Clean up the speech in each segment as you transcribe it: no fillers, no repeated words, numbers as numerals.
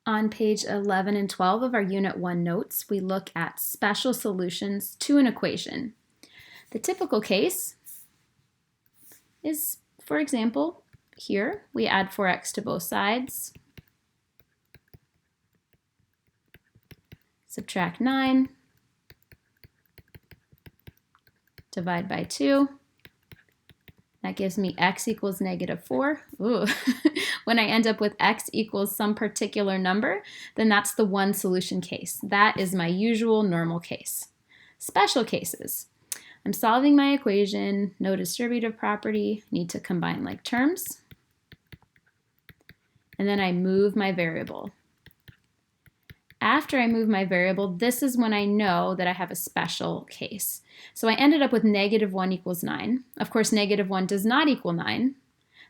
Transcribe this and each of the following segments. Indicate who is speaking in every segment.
Speaker 1: On page 11 and 12 of our Unit 1 notes, we look at special solutions to an equation. The typical case is, for example, here we add 4x to both sides, subtract 9, divide by 2. That gives me x equals -4. Ooh. When I end up with x equals some particular number, then that's the one solution case. That is my usual normal case. Special cases. I'm solving my equation, no distributive property, need to combine like terms. And then I move my variable. After I move my variable, this is when I know that I have a special case. So I ended up with -1 equals 9. Of course, -1 does not equal 9.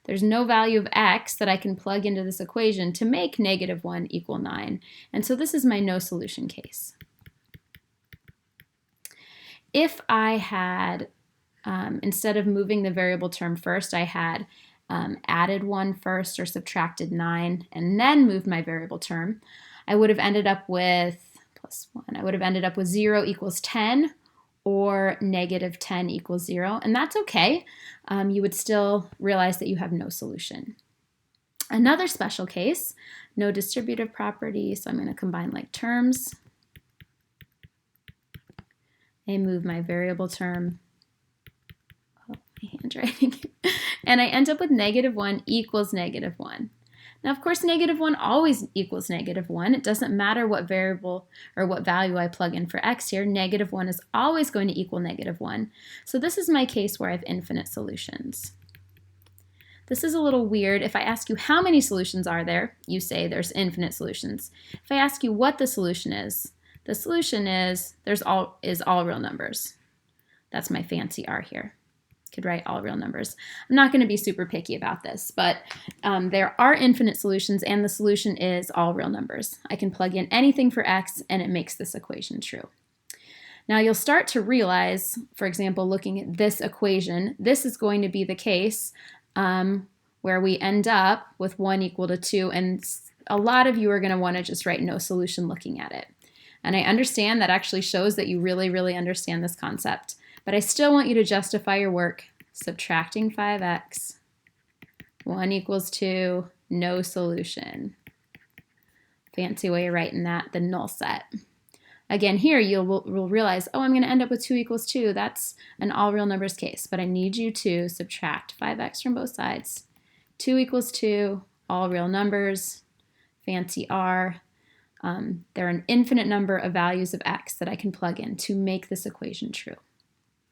Speaker 1: There's no value of x that I can plug into this equation to make -1 equal 9. And so this is my no solution case. If I had, instead of moving the variable term first, I had added 1 first or subtracted 9 and then moved my variable term, I would have ended up with +1. I would have ended up with 0 equals 10 or -10 equals 0. And that's okay. You would still realize that you have no solution. Another special case, no distributive property. So I'm going to combine like terms. I move my variable term. Oh, my handwriting. And I end up with -1 equals -1. Now, of course, -1 always equals -1. It doesn't matter what variable or what value I plug in for x here. -1 is always going to equal -1. So this is my case where I have infinite solutions. This is a little weird. If I ask you how many solutions are there, you say there's infinite solutions. If I ask you what the solution is, the solution is all real numbers. That's my fancy R here. Could write all real numbers. I'm not going to be super picky about this, but there are infinite solutions and the solution is all real numbers. I can plug in anything for x and it makes this equation true. Now you'll start to realize, for example, looking at this equation, this is going to be the case where we end up with 1 equal to 2, and a lot of you are going to want to just write no solution looking at it. And I understand that actually shows that you really, really understand this concept. But I still want you to justify your work. Subtracting 5x, 1 equals 2, no solution. Fancy way of writing that, the null set. Again, here you'll realize, oh, I'm going to end up with 2 equals 2. That's an all real numbers case. But I need you to subtract 5x from both sides. 2 equals 2, all real numbers, fancy R. There are an infinite number of values of x that I can plug in to make this equation true.